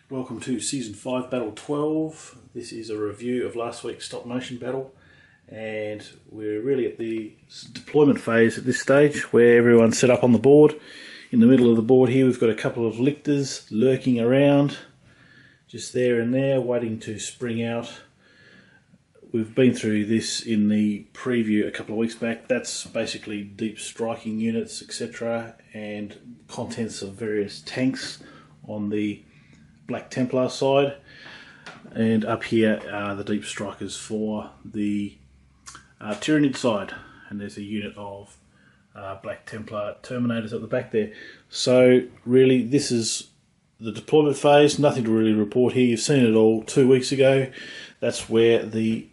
Welcome to Season 5, Battle 12. This is a review of last week's stop motion battle, and we're really at the deployment phase at this stage where everyone's set up on the board. In the middle of the board here we've got a couple of lictors lurking around, just there and there, waiting to spring out. We've been through this in the preview a couple of weeks back. That's basically deep striking units, etc., and contents of various tanks on the Black Templar side, and up here are the deep strikers for the Tyranid side, and there's a unit of Black Templar Terminators at the back there. So really this is the deployment phase, nothing to really report here. You've seen it all 2 weeks ago. That's where the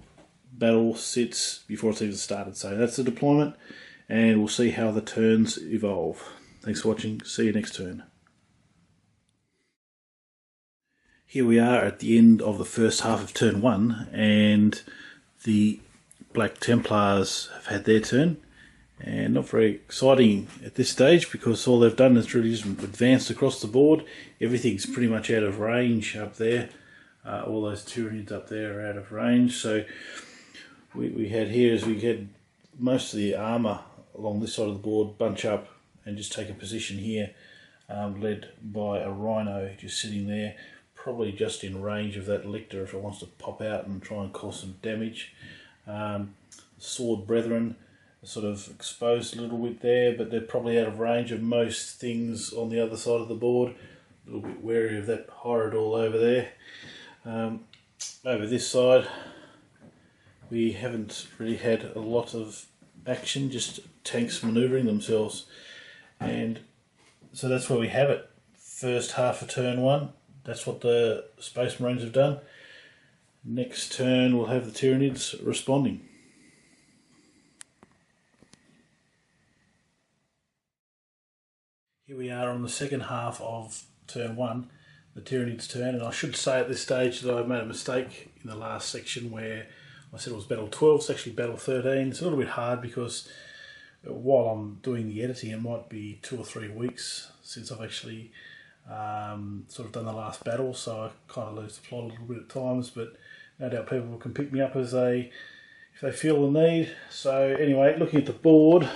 battle sits before it's even started. So that's the deployment, and we'll see how the turns evolve. Thanks for watching, see you next turn. Here we are at the end of the first half of turn 1, and the Black Templars have had their turn, and not very exciting at this stage because all they've done is really just advanced across the board. Everything's pretty much out of range up there. All those Tyranids up there are out of range. So we had here is we had most of the armour along this side of the board bunch up and just take a position here, led by a Rhino just sitting there, probably just in range of that lictor if it wants to pop out and try and cause some damage. Sword Brethren are sort of exposed a little bit there, but they're probably out of range of most things on the other side of the board. A little bit wary of that horrid all over there. Over this side we haven't really had a lot of action, just tanks manoeuvring themselves, and so that's where we have it. First half of turn 1. That's what the Space Marines have done. Next turn we'll have the Tyranids responding. Here we are on the second half of turn 1, the Tyranids' turn, and I should say at this stage that I made a mistake in the last section where I said it was Battle 12, it's actually Battle 13. It's a little bit hard because while I'm doing the editing it might be 2 or 3 weeks since I've actually sort of done the last battle, so I kind of lose the plot a little bit at times, but no doubt people can pick me up if they feel the need. So anyway, looking at the board,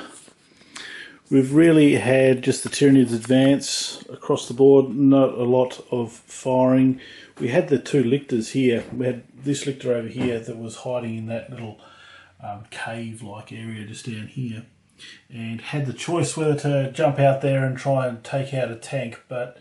we've really had just the Tyranids advance across the board, not a lot of firing. We had the 2 lictors here. We had this lictor over here that was hiding in that little cave-like area just down here, and had the choice whether to jump out there and try and take out a tank, but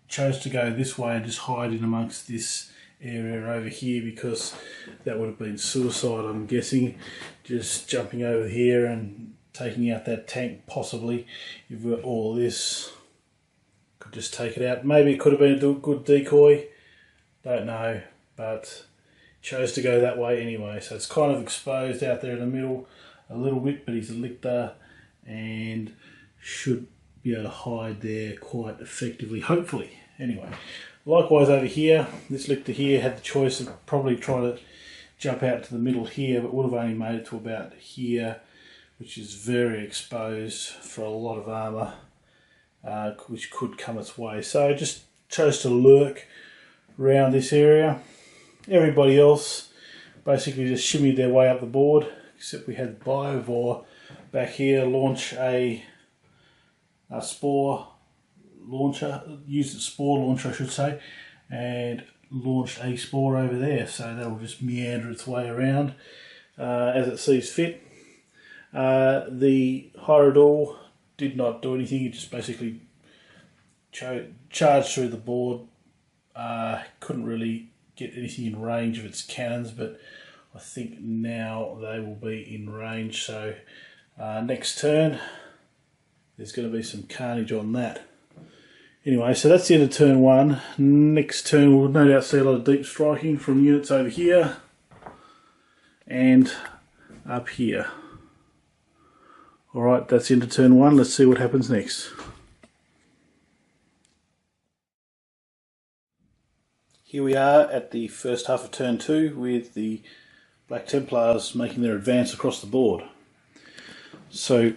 chose to go this way and just hide in amongst this area over here because that would have been suicide, I'm guessing, just jumping over here and taking out that tank. Possibly you've got all this, could just take it out. Maybe it could have been a good decoy, don't know, but chose to go that way anyway. So it's kind of exposed out there in the middle a little bit, but he's a lictor and should be able to hide there quite effectively, hopefully. Anyway, likewise over here, this lictor here had the choice of probably trying to jump out to the middle here, but would have only made it to about here, which is very exposed for a lot of armour, which could come its way. So just chose to lurk around this area. Everybody else basically just shimmied their way up the board, except we had Biovore back here launch a spore launcher, used a spore launcher I should say, and launched a spore over there, so that'll just meander its way around as it sees fit. The Hierodor did not do anything, it just basically charged through the board. Couldn't really get anything in range of its cannons, but I think now they will be in range, so next turn there's going to be some carnage on that. Anyway, so that's the end of turn 1. Next turn we'll no doubt see a lot of deep striking from units over here and up here. Alright, that's the end of turn 1. Let's see what happens next. Here we are at the first half of turn 2 with the Black Templars making their advance across the board. So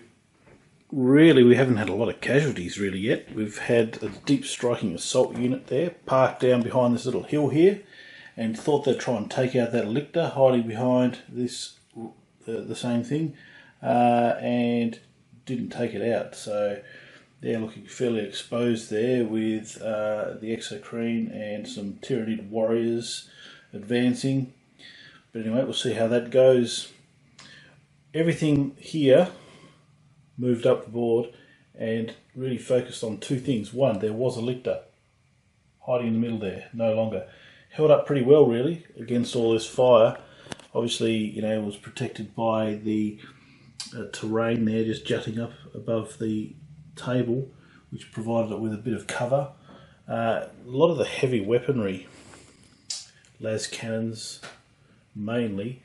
really, we haven't had a lot of casualties really yet. We've had a deep striking assault unit there, parked down behind this little hill here, and thought they'd try and take out that lictor hiding behind this the same thing, and didn't take it out. So they're looking fairly exposed there with the Exocrine and some Tyranid warriors advancing. But anyway, we'll see how that goes. Everything here moved up the board and really focused on two things. One, there was a lictor hiding in the middle there, no longer. Held up pretty well really against all this fire. Obviously, you know, it was protected by the terrain there just jutting up above the table, which provided it with a bit of cover. A lot of the heavy weaponry, las cannons mainly,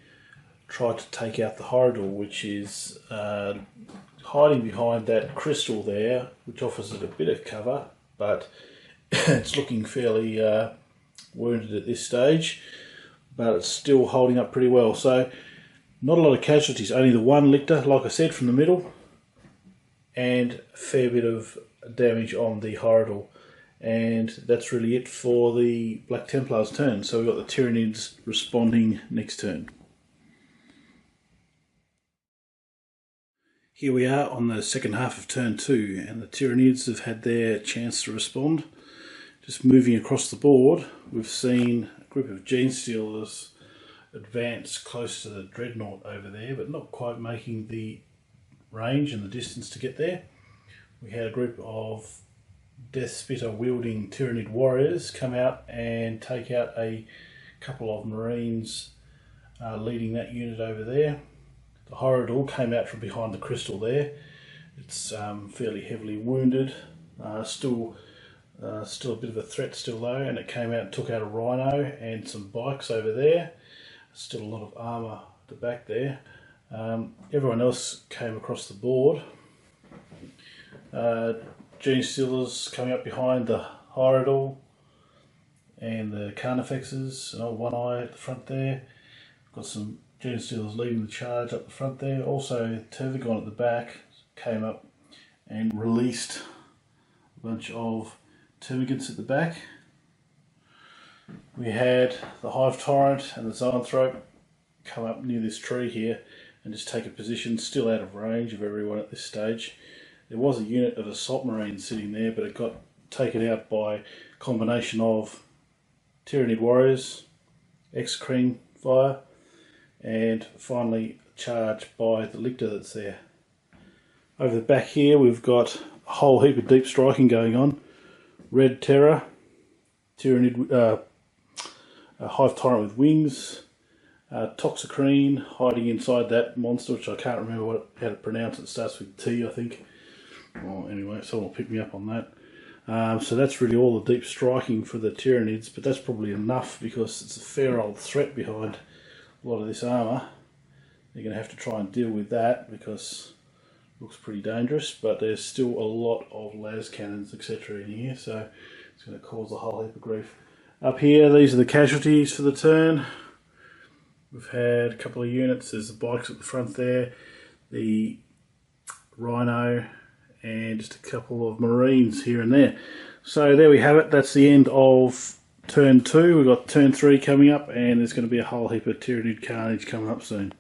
tried to take out the Horridor, which is hiding behind that crystal there, which offers it a bit of cover, but it's looking fairly wounded at this stage, but it's still holding up pretty well. So not a lot of casualties, only the one lictor, like I said, from the middle, and a fair bit of damage on the Horridor. And that's really it for the Black Templars turn. So we've got the Tyranids responding next turn. Here we are on the second half of turn 2, and the Tyranids have had their chance to respond. Just moving across the board, we've seen a group of Genestealers advance close to the Dreadnought over there, but not quite making the range and the distance to get there. We had a group of Death Spitter wielding Tyranid warriors come out and take out a couple of Marines leading that unit over there. The Horridor came out from behind the crystal there. It's fairly heavily wounded, still a bit of a threat still though, and it came out and took out a Rhino and some bikes over there. Still a lot of armour at the back there. Everyone else came across the board. Genestealers coming up behind the Horridor and the Carnifexes, One Eye at the front there. Got some Genestealers leading the charge up the front there. Also Tervigon at the back came up and released a bunch of Termagants at the back. We had the Hive Tyrant and the Zoanthrope come up near this tree here and just take a position, still out of range of everyone at this stage. There was a unit of Assault Marines sitting there, but it got taken out by a combination of Tyranid warriors, Exocrine fire, and finally charged by the lictor that's there. Over the back here we've got a whole heap of deep striking going on. Red Terror, Tyranid, a Hive Tyrant with wings, Toxocrine hiding inside that monster, which I can't remember how to pronounce. It starts with T, I think. Well, anyway, someone will pick me up on that. So that's really all the deep striking for the Tyranids, but that's probably enough because it's a fair old threat behind a lot of this armour. They're going to have to try and deal with that because it looks pretty dangerous, but there's still a lot of las cannons, etc. in here, so it's going to cause a whole heap of grief. Up here, these are the casualties for the turn. We've had a couple of units. There's the bikes at the front there, the Rhino, and just a couple of Marines here and there. So there we have it. That's the end of turn 2. We've got turn 3 coming up, and there's going to be a whole heap of Tyranid carnage coming up soon.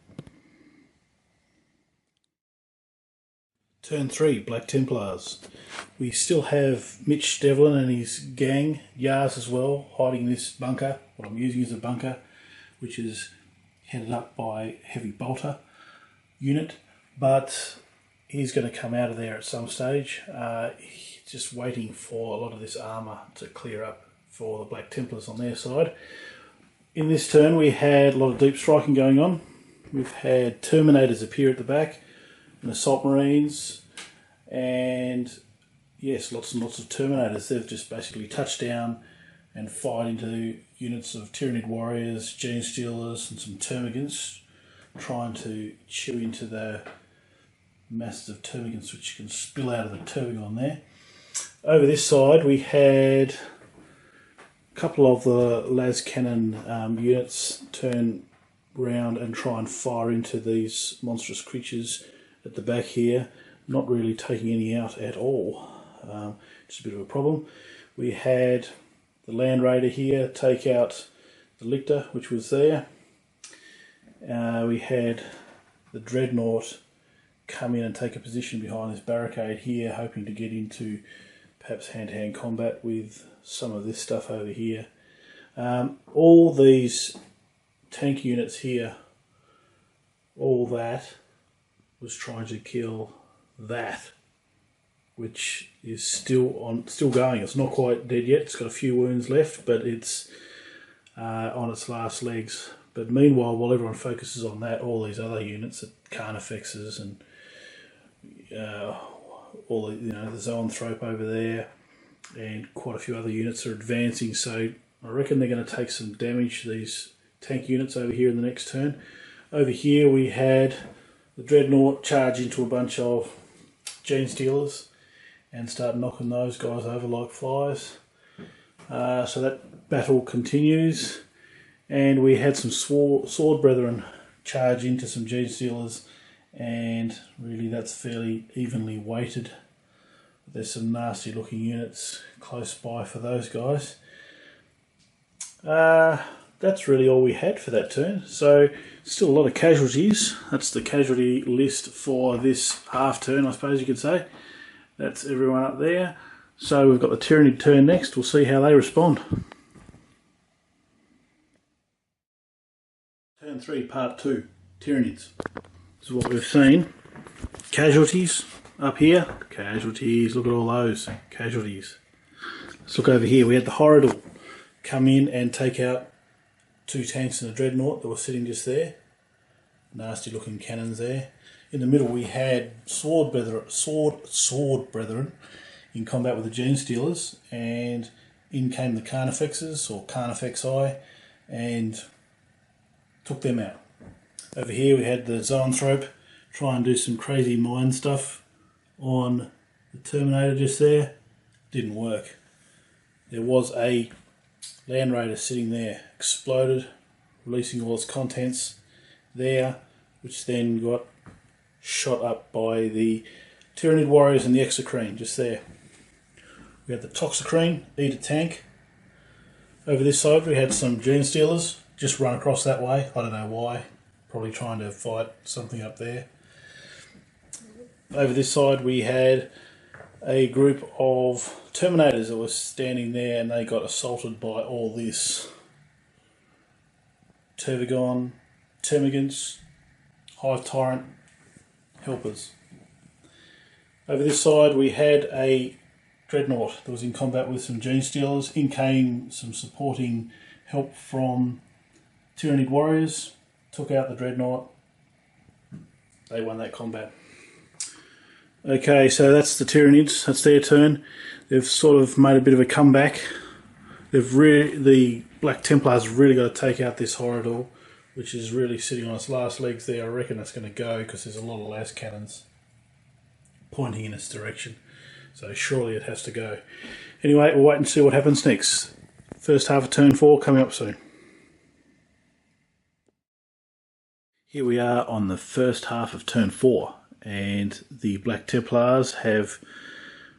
Turn 3, Black Templars. We still have Mitch Devlin and his gang, Yars as well, hiding in this bunker, what I'm using as a bunker, which is headed up by Heavy Bolter unit, but he's going to come out of there at some stage. He's just waiting for a lot of this armour to clear up for the Black Templars on their side. In this turn we had a lot of deep striking going on. We've had Terminators appear at the back, and Assault Marines, and yes, lots and lots of Terminators. They've just basically touched down and fired into units of Tyranid warriors, Genestealers and some Termagants, trying to chew into the masses of Termagants which can spill out of the Tervigon there. Over this side we had a couple of the las cannon units turn round and try and fire into these monstrous creatures at the back here. not really taking any out at all. Just a bit of a problem. We had the Land Raider here take out the Lictor, which was there. We had the Dreadnought come in and take a position behind this barricade here, hoping to get into perhaps hand-to-hand combat with some of this stuff over here. All these tank units here, all that was trying to kill that, which is still going. It's not quite dead yet. It's got a few wounds left, but it's on its last legs. But meanwhile, while everyone focuses on that, all these other units, the Carnifexes and all the, the Zoanthrope over there, and quite a few other units are advancing. So I reckon they're going to take some damage, these tank units over here in the next turn. Over here we had the Dreadnought charge into a bunch of Gene Stealers and start knocking those guys over like flies. So that battle continues, and we had some Sword Brethren charge into some Gene Stealers, and really that's fairly evenly weighted. There's some nasty looking units close by for those guys. That's really all we had for that turn. So still a lot of casualties. That's the casualty list for this half turn, I suppose you could say. That's everyone up there. So we've got the Tyranid turn next. We'll see how they respond. Turn 3, part 2, Tyranids. This is what we've seen. Casualties up here. Casualties, look at all those casualties. Let's look over here. We had the Horridor come in and take out 2 tanks and a Dreadnought that were sitting just there. Nasty looking cannons there. In the middle we had Sword Brethren in combat with the Gene Stealers, and in came the Carnifexes, or Carnifexi, and took them out. Over here we had the Zoanthrope try and do some crazy mind stuff on the Terminator just there. Didn't work. There was a Land Raider sitting there, exploded, releasing all its contents there, which then got shot up by the Tyranid warriors and the Exocrine just there. We had the Toxocrine eat a tank. Over this side we had some Gene Stealers just run across that way. I don't know why. Probably trying to fight something up there. Over this side we had a group of Terminators that were standing there, and they got assaulted by all this Termagants, Hive Tyrant helpers. Over this side we had a Dreadnought that was in combat with some Gene Stealers. In came some supporting help from Tyranid warriors, took out the Dreadnought. They won that combat. Okay, so that's the Tyranids, that's their turn. They've sort of made a bit of a comeback. The Black Templars really got to take out this Horridor, which is really sitting on its last legs there. I reckon it's going to go because there's a lot of las cannons pointing in its direction. So surely it has to go. Anyway, we'll wait and see what happens next. First half of turn 4 coming up soon. Here we are on the first half of turn 4, and the Black Templars have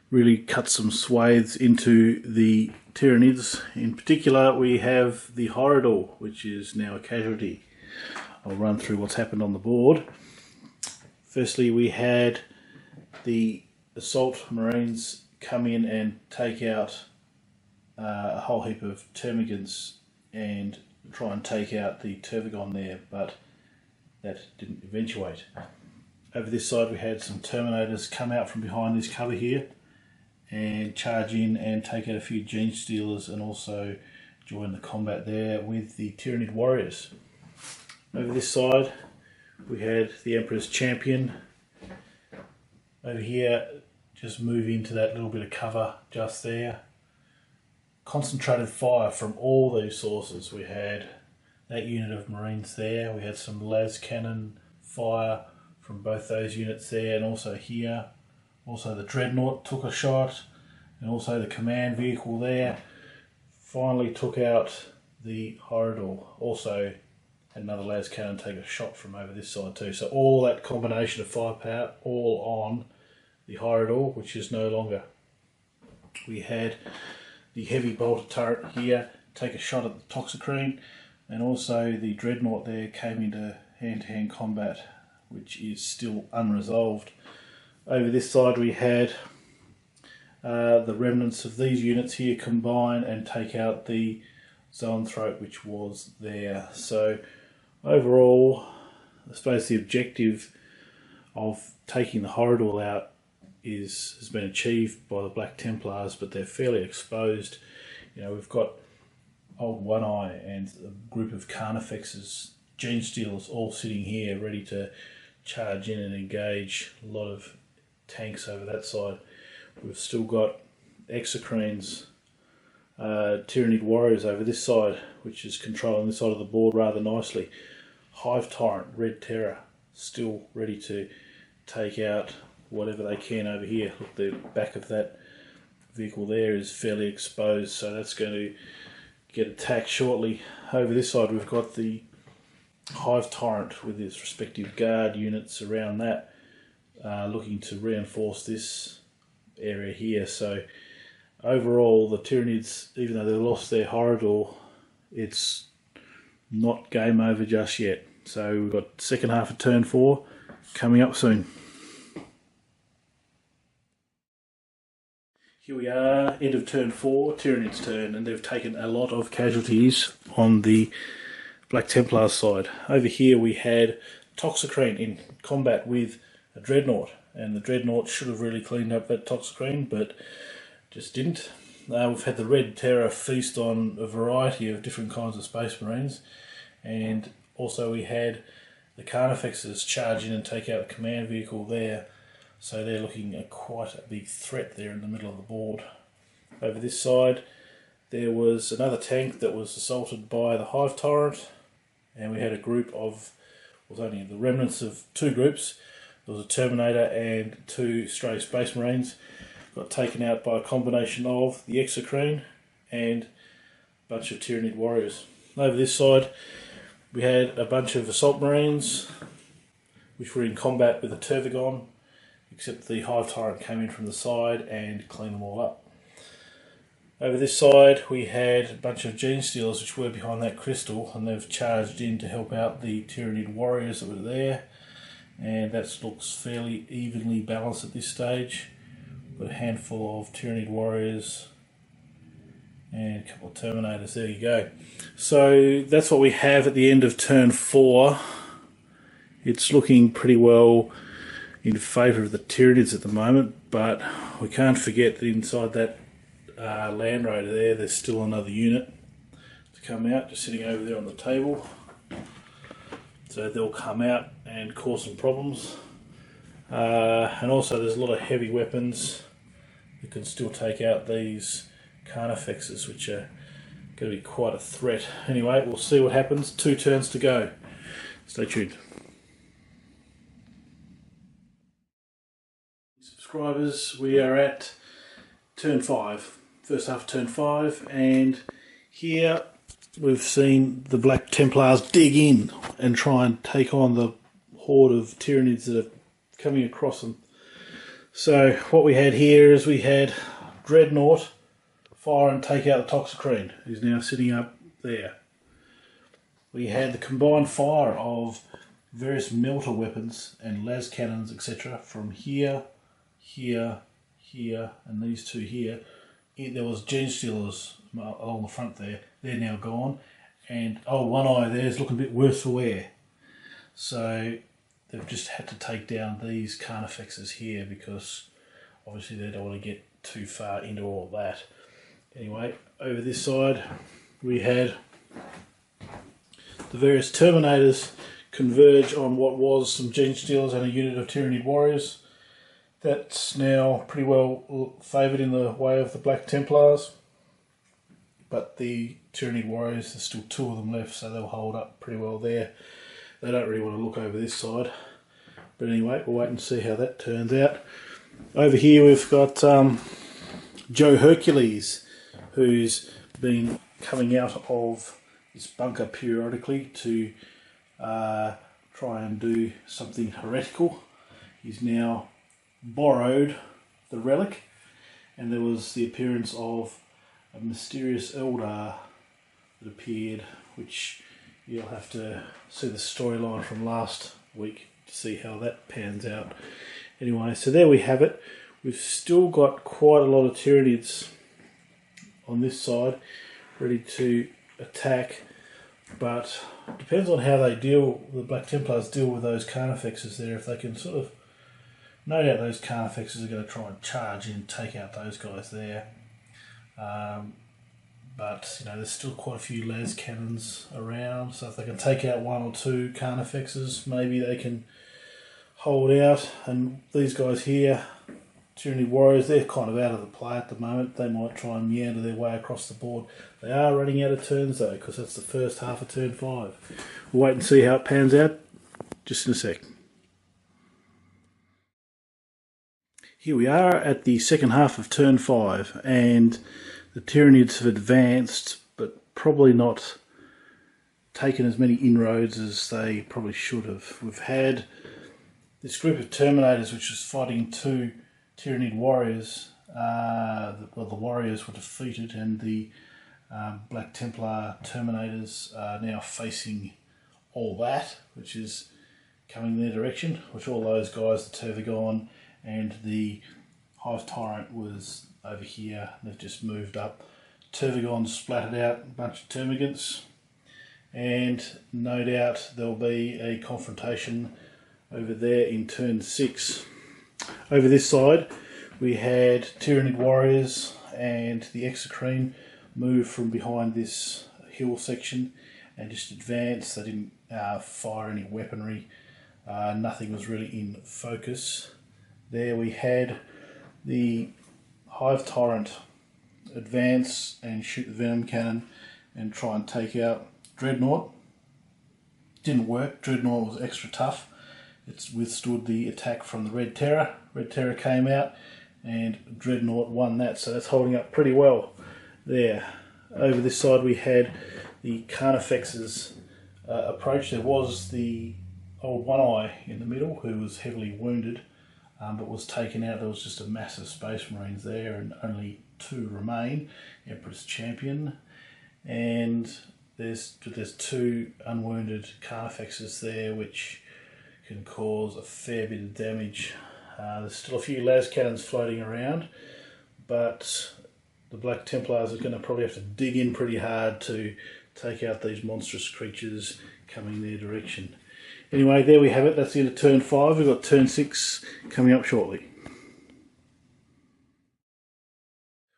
really cut some swathes into the Tyranids. In particular, we have the Horridor, which is now a casualty. I'll run through what's happened on the board. Firstly, we had the Assault Marines come in and take out a whole heap of Termagants and try and take out the Tervagon there, but that didn't eventuate. Over this side we had some Terminators come out from behind this cover here and charge in and take out a few Gene Stealers, and also join the combat there with the Tyranid warriors. Over this side we had the Emperor's Champion. Over here, just move into that little bit of cover just there. Concentrated fire from all these sources. We had that unit of Marines there. We had some las cannon fire from both those units there, and also here. Also the Dreadnought took a shot, and also the command vehicle there finally took out the Horridor. Also had another las cannon take a shot from over this side too. So all that combination of firepower all on the Hyridor, which is no longer. We had the heavy bolter turret here take a shot at the Toxicrene, and also the Dreadnought there came into hand-to-hand combat, which is still unresolved. Over this side we had the remnants of these units here combine and take out the Zoanthrope, which was there. So overall, I suppose the objective of taking the Hyridor out has been achieved by the Black Templars, but they're fairly exposed. You know, we've got Old One Eye and a group of Carnifexes, Gene Stealers, all sitting here ready to charge in and engage. A lot of tanks over that side. We've still got Exocrines, Tyranid Warriors over this side, which is controlling this side of the board rather nicely. Hive Tyrant, Red Terror, still ready to take out whatever they can over here. Look, the back of that vehicle there is fairly exposed, so that's going to get attacked shortly. Over this side we've got the Hive Tyrant with its respective guard units around that, looking to reinforce this area here. So overall the Tyranids, even though they lost their Hyridor, it's not game over just yet. So we've got second half of turn 4 coming up soon. Here we are, end of turn 4, Tyranids turn, and they've taken a lot of casualties on the Black Templar side. Over here we had Toxicrene in combat with a Dreadnought, and the Dreadnought should have really cleaned up that Toxicrene, but just didn't. We've had the Red Terror feast on a variety of different kinds of Space Marines, and also we had the Carnifexes charge in and take out the command vehicle there. So they're looking at quite a big threat there in the middle of the board. Over this side there was another tank that was assaulted by the Hive Tyrant, and we had a group of, well, only the remnants of two groups. There was a Terminator and two stray Space Marines. Got taken out by a combination of the Exocrine and a bunch of Tyranid Warriors. Over this side we had a bunch of Assault Marines which were in combat with a Tervigon, except the Hive Tyrant came in from the side and cleaned them all up. Over this side we had a bunch of Gene Stealers which were behind that crystal, and they've charged in to help out the Tyranid Warriors that were there, and that looks fairly evenly balanced at this stage. Got a handful of Tyranid Warriors and a couple of Terminators. There you go. So that's what we have at the end of turn 4. It's looking pretty well in favour of the Tyranids at the moment, but we can't forget that inside that Land Raider there's still another unit to come out, just sitting over there on the table. So they'll come out and cause some problems. And also there's a lot of heavy weapons that can still take out these Carnifexes, which are going to be quite a threat. Anyway, we'll see what happens. 2 turns to go. Stay tuned. Subscribers, we are at turn 5, first half of turn 5, and here we've seen the Black Templars dig in and try and take on the horde of Tyranids that are coming across them. So what we had here is we had Dreadnought fire and take out the Toxicrene, who's now sitting up there. We had the combined fire of various melter weapons and las cannons, etc., from here, here, here, and these two here. There was Gene Stealers along the front there. They're now gone, and Old One Eye there's looking a bit worse for wear. So they've just had to take down these Carnifexes here because obviously they don't want to get too far into all of that. Anyway, over this side we had the various Terminators converge on what was some Gene Stealers and a unit of Tyranid Warriors. That's now pretty well favoured in the way of the Black Templars, but the Tyranid Warriors, there's still 2 of them left, so they'll hold up pretty well there. They don't really want to look over this side, but anyway, we'll wait and see how that turns out. Over here we've got Joe Hercules, who's been coming out of this bunker periodically to try and do something heretical. He's now borrowed the relic, and there was the appearance of a mysterious Eldar that appeared, which you'll have to see the storyline from last week to see how that pans out. Anyway, so there we have it. We've still got quite a lot of Tyranids on this side ready to attack, but it depends on how they deal, the Black Templars deal with those Carnifexes there. If they can sort of, no doubt those Carnifexes are going to try and charge in and take out those guys there. But you know, there's still quite a few las cannons around, so if they can take out one or two Carnifexes, maybe they can hold out. And these guys here, Tyranid warriors, they're kind of out of the play at the moment. They might try and meander their way across the board. They are running out of turns though, because that's the first half of turn 5. We'll wait and see how it pans out just in a sec. Here we are at the second half of turn 5, and the Tyranids have advanced, but probably not taken as many inroads as they probably should have. We've had this group of Terminators which was fighting 2 Tyranid warriors. Well, the warriors were defeated, and the Black Templar Terminators are now facing all that, which is coming their direction, which all those guys, the Tervigon and the Hive Tyrant, was over here. They've just moved up. Tervigon splattered out a bunch of Termagants, and no doubt there'll be a confrontation over there in turn 6. Over this side we had Tyranid warriors and the Exocrine move from behind this hill section and just advance. They didn't fire any weaponry. Nothing was really in focus. There we had the Hive Tyrant advance and shoot the Venom Cannon and try and take out Dreadnought. Didn't work. Dreadnought was extra tough. It's withstood the attack from the Red Terror. Red Terror came out and Dreadnought won that, so that's holding up pretty well there. Over this side we had the Carnifexes approach. There was the old One Eye in the middle who was heavily wounded, but was taken out. There was just a massive Space Marines there, and only 2 remain. Emperor's Champion, and there's 2 unwounded Carnifexes there, which can cause a fair bit of damage. There's still a few las cannons floating around, but the Black Templars are going to probably have to dig in pretty hard to take out these monstrous creatures coming their direction. Anyway, there we have it. That's the end of turn 5. We've got turn 6 coming up shortly.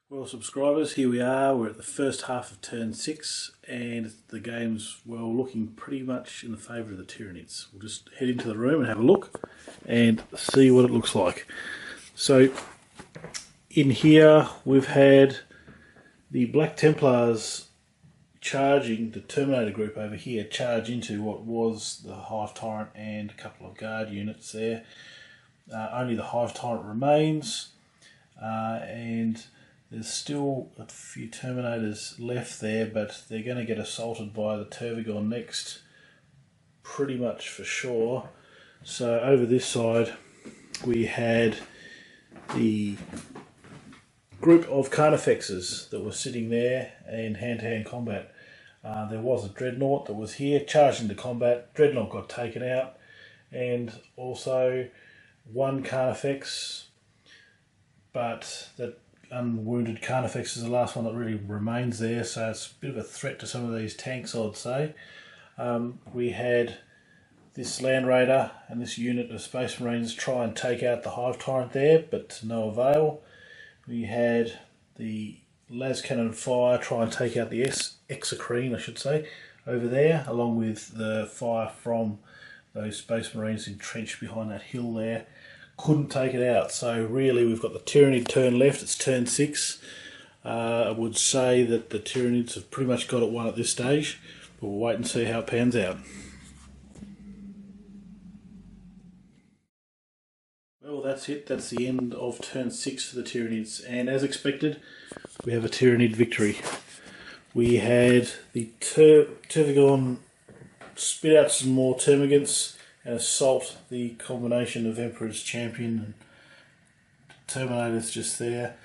Well, subscribers, here we are. We're at the first half of turn 6, and the game's, well, looking pretty much in the favour of the Tyranids. We'll just head into the room and have a look and see what it looks like. So, in here we've had the Black Templars charging, the Terminator group over here, charge into what was the Hive Tyrant and a couple of guard units there. Only the Hive Tyrant remains, and there's still a few Terminators left there, but they're going to get assaulted by the Tervigon next, pretty much for sure. So over this side we had the group of Carnifexes that were sitting there in hand-to-hand combat. There was a Dreadnought that was here, charged into combat. Dreadnought got taken out, and also 1 Carnifex, but that unwounded Carnifex is the last one that really remains there, so it's a bit of a threat to some of these tanks, I'd say. We had this Land Raider and this unit of Space Marines try and take out the Hive Tyrant there, but to no avail. We had the las cannon fire try and take out the Exocrine, I should say, over there, along with the fire from those Space Marines entrenched behind that hill there. Couldn't take it out, so really we've got the Tyranid turn left. It's turn 6. I would say that the Tyranids have pretty much got it won at this stage, but we'll wait and see how it pans out. Well, that's it. That's the end of turn 6 for the Tyranids, and as expected, we have a Tyranid victory. We had the Tervigon spit out some more Termagants and assault the combination of Emperor's Champion and Terminators just there.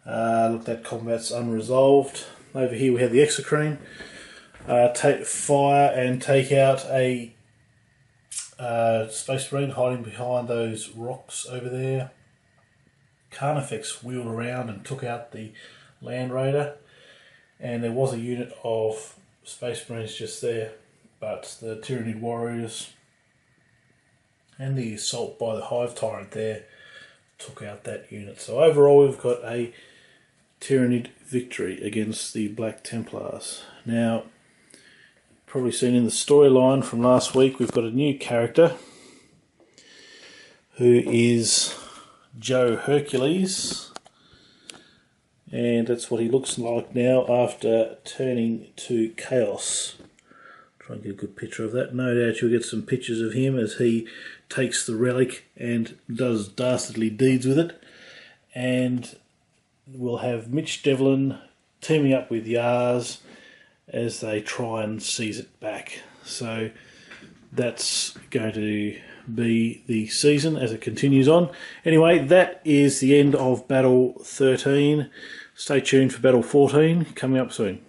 Look, that combat's unresolved. Over here we have the Exocrine. Take fire and take out a Space Marine hiding behind those rocks over there. Carnifex wheeled around and took out the Land Raider, and there was a unit of Space Marines just there, but the Tyranid warriors and the assault by the Hive Tyrant there took out that unit. So overall we've got a Tyranid victory against the Black Templars. Now, probably seen in the storyline from last week, we've got a new character who is Joe Hercules, and that's what he looks like now after turning to Chaos. Try and get a good picture of that. No doubt you'll get some pictures of him as he takes the relic and does dastardly deeds with it. And we'll have Mitch Devlin teaming up with Yars as they try and seize it back. So that's going to be the season as it continues on. Anyway, that is the end of Battle 13. Stay tuned for Battle 14 coming up soon.